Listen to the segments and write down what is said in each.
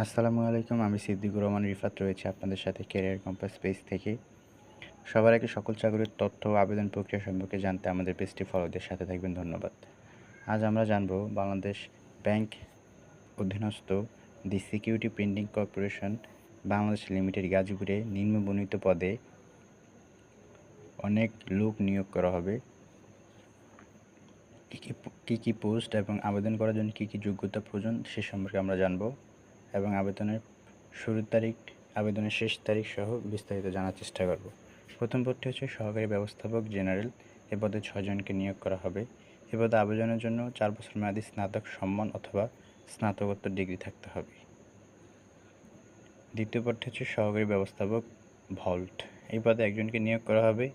আসসালামু আলাইকুম। আমি সিদ্দিকুর রহমান রিফাত রয়েছি আপনাদের সাথে ক্যারিয়ার কম্পাস পেজ থেকে। সবার আগে সকল চাকরির তথ্য ও আবেদন প্রক্রিয়া সম্পর্কে জানতে আমাদের পেজটি ফলোদের সাথে থাকবেন। ধন্যবাদ। আজ আমরা জানব বাংলাদেশ ব্যাংক অধীনস্থ দি security printing corporation Bangladesh limited গাজীপুরে নিম্নবর্ণিত পদে অনেক লোক নিয়োগ করা হবে। কী পোস্ট এবং আবেদন করার জন্য কী যোগ্যতা প্রয়োজন সে সম্পর্কে আমরা জানব এবং আবেদনের শুরুর তারিখ, আবেদনের শেষ তারিখ সহ বিস্তারিত জানার চেষ্টা করব। প্রথম পদটি হচ্ছে সহকারী ব্যবস্থাপক জেনারেল। এ পদে 6 জনকে নিয়োগ করা হবে। এ পদে আবেদনের জন্য 4 বছর মেয়াদী স্নাতক সম্মান অথবা স্নাতকোত্তর ডিগ্রি থাকতে হবে। দ্বিতীয় পদটি হচ্ছে সহকারী ব্যবস্থাপক ভল্ট। এই পদে একজনকে নিয়োগ করা হবে।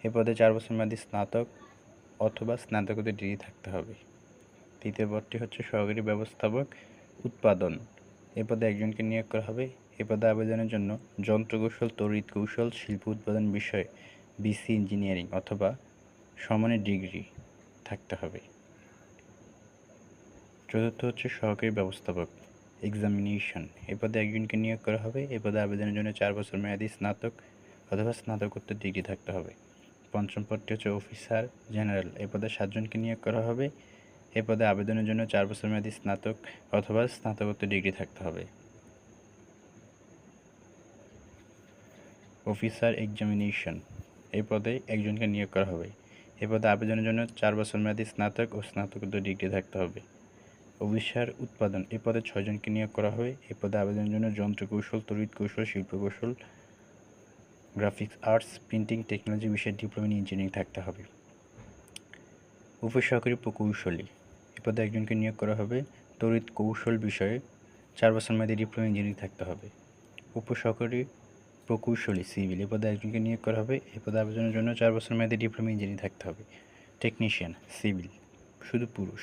এ পদে 4 বছর মেয়াদী স্নাতক অথবা স্নাতকোত্তর ডিগ্রি থাকতে হবে। তৃতীয় পদটি হচ্ছে সহকারী ব্যবস্থাপক উৎপাদন। এ পদে একজনকে নিয়োগ করা হবে। এ পদে আবেদনের জন্য যন্ত্রকৌশল, তড়িৎ কৌশল, শিল্প উৎপাদন বিষয়ে বিসি ইঞ্জিনিয়ারিং অথবা সমানের ডিগ্রি থাকতে হবে। চতুর্থ হচ্ছে সহকারী ব্যবস্থাপক এক্সামিনেশন। এ পদে একজনকে নিয়োগ করা হবে। এ পদে আবেদনের জন্য 4 বছর মেয়াদী স্নাতক অথবা স্নাতকোত্তর ডিগ্রি থাকতে হবে। পঞ্চম পদটি হচ্ছে অফিসার জেনারেল। এ পদে 7 জনকে নিয়োগ করা হবে। এ পদে আবেদনের জন্য 4 বছর মেয়াদী স্নাতক অথবা স্নাতকোত্তর ডিগ্রি থাকতে হবে। Officer examination. এই পদে একজনকে নিয়োগ করা হবে। এ পদে আবেদনের জন্য 4 বছর মেয়াদী স্নাতক ও স্নাতকোত্তর ডিগ্রি থাকতে হবে। অফিসার উৎপাদন। এই পদে 6 জনকে নিয়োগ করা হবে। এই পদে আবেদনের জন্য যন্ত্রকৌশল, তড়িৎ কৌশল, শিল্প কৌশল, গ্রাফিক্স আর্টস, প্রিন্টিং টেকনোলজি বিষয়ে ডিপ্লোমা ইন ইঞ্জিনিয়ারিং থাকতে হবে। উপসহকারী প্রকৌশলী। এ পদে একজনকে নিয়োগ করা হবে। তড়িৎ কৌশল বিষয়ে 4 বছর মেয়াদী ডিপ্লোমা ইঞ্জিনিয়ারিং থাকতে হবে। উপসহকারী প্রকৌশলী সিভিল। এ পদে একজনকে নিয়োগ করা হবে। এ পদে আবেদনের জন্য 4 বছর মেয়াদী ডিপ্লোমা ইঞ্জিনিয়ারিং থাকতে হবে। টেকনিশিয়ান সিভিল, শুধু পুরুষ।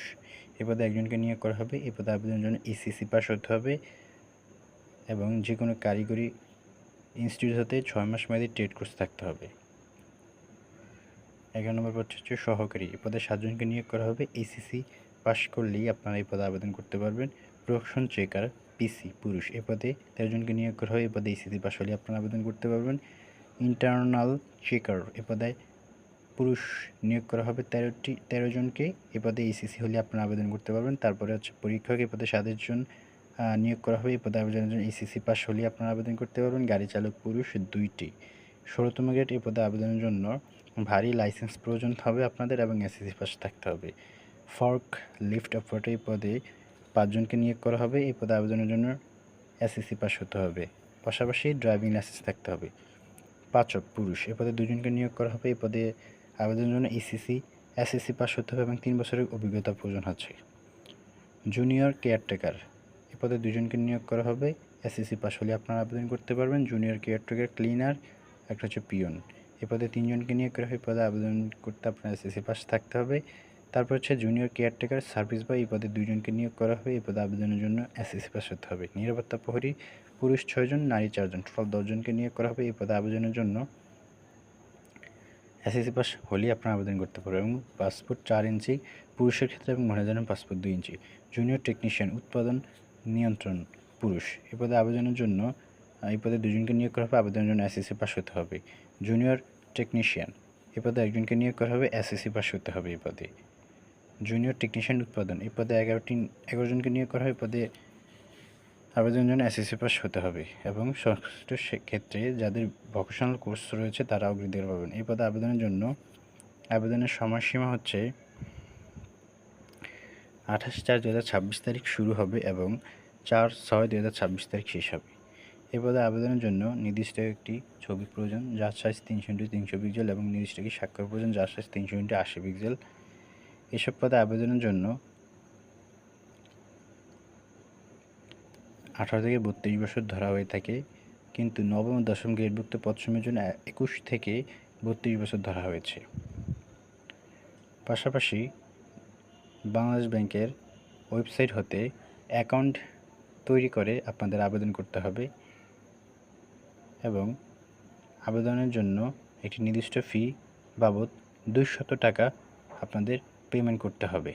এ পদে একজনকে নিয়োগ করা হবে। এ পদে আবেদনের জন্য এসএসসি পাস হতে হবে এবং যে কোনো কারিগরি ইনস্টিটিউট হতে 6 মাস মেয়াদী ট্রেড কোর্স থাকতে হবে। 11 নম্বর পদ হচ্ছে সহকারী। এ পদে 7 জনকে নিয়োগ করা হবে। এসএসসি পাস করলেই আপনারা এই পদে আবেদন করতে পারবেন। প্রোডাকশন চেকার পিসি পুরুষ। এ পদে 13 জনকে নিয়োগ করা হয়। এ পদে এসএসসি পাস হলে আপনারা আবেদন করতে পারবেন। Internal checker. এ পদে পুরুষ নিয়োগ করা হবে 13 জনকে। এ পদে এসএসসি হলে আপনারা আবেদন করতে পারবেন। তারপরে হচ্ছে পরীক্ষক। এ পদে 27 জন নিয়োগ করা হবে। এই পদে আবেদনের জন্য এসএসসি পাস হলে আপনারা আবেদন করতে পারবেন। গাড়ি চালক পুরুষ 2টি। 16তম গ্রেড। এই পদে আবেদনের জন্য ভারী লাইসেন্স প্রয়োজন হবে আপনাদের এবং এসএসসি পাস থাকতে হবে। Fork lift operator. এই পদে 5 জনকে নিয়োগ করা হবে। এই পদে আবেদনের জন্য এসএসসি পাস হতে হবে, পাশাপাশি ড্রাইভিং লাইসেন্স থাকতে হবে। পাচক পুরুষ। এ পদে 2 জনকে নিয়োগ করা হবে। এই পদে আবেদনের জন্য এসএসসি পাস হতে হবে এবং 3 বছরের অভিজ্ঞতা প্রয়োজন হচ্ছে। Junior caretaker. এ পদে 2 জনকে নিয়োগ করা হবে। এসএসসি পাস হলে আপনারা আবেদন করতে পারবেন। জুনিয়র কেয়ারটেকার ক্লিনার, একটা হচ্ছে পিয়ন। এ পদে 3 জনকে নিয়োগ করা হয়। এই পদে আবেদন করতে আপনার এসএসসি পাস থাকতে হবে। তারপর হচ্ছে জুনিয়র কেয়ারটেকার সার্ভিস বয়। এই পদে 2 জনকে নিয়োগ করা হবে। এই পদে আবেদনের জন্য এসএসসি পাস হতে হবে। নিরাপত্তা প্রহরী পুরুষ 6 জন, নারী 4 জন, টোটাল 10 জনকে নিয়োগ করা হবে। এই পদে আবেদনের জন্য এসএসসি পাস হলেই আপনারা আবেদন করতে পারবেন এবং পাসপোর্ট 4 ইঞ্চি পুরুষের ক্ষেত্রে এবং মহিলাদের জন্য পাসপোর্ট 2 ইঞ্চি। জুনিয়র টেকনিশিয়ান উৎপাদন নিয়ন্ত্রণ পুরুষ। এ পদে আবেদনের জন্য এই পদে 2 জনকে নিয়োগ করা হবে। আবেদনের জন্য এসএসসি পাস হতে হবে। Junior technician. এ পদে 1 জনকে নিয়োগ করা হবে। এসএসসি পাস হতে হবে এই পদে। জুনিয়র টেকনিশিয়ান উৎপাদন। এই পদে 11 জনকে নিয়োগ করা হবে। এই পদে আবেদনের জন্য এসএসসি পাস হতে হবে এবং সংশ্লিষ্ট ক্ষেত্রে যাদের ভোকেশনাল কোর্স রয়েছে তারা অগ্রাধিকার পাবেন। এই পদে আবেদনের জন্য আবেদনের সময়সীমা হচ্ছে 28/4/2026 তারিখ শুরু হবে এবং 4/6/2026 তারিখ শেষ হবে। এই পদে আবেদনের জন্য নির্দিষ্ট একটি ছবি প্রয়োজন যার সাইজ 300x300 পিক্সেল এবং নির্দিষ্ট একটি স্বাক্ষর প্রয়োজন যার সাইজ 300x80 পিক্সেল। এসব পদে আবেদনের জন্য 18 থেকে 32 বছর ধরা হয়ে থাকে, কিন্তু নবম ও দশম গ্রেডভুক্ত পদসমূহের জন্য 21 থেকে 32 বছর ধরা হয়েছে। পাশাপাশি বাংলাদেশ ব্যাংকের ওয়েবসাইট হতে অ্যাকাউন্ট তৈরি করে আপনাদের আবেদন করতে হবে এবং আবেদনের জন্য একটি নির্দিষ্ট ফি বাবদ 200 টাকা আপনাদের পেমেন্ট করতে হবে।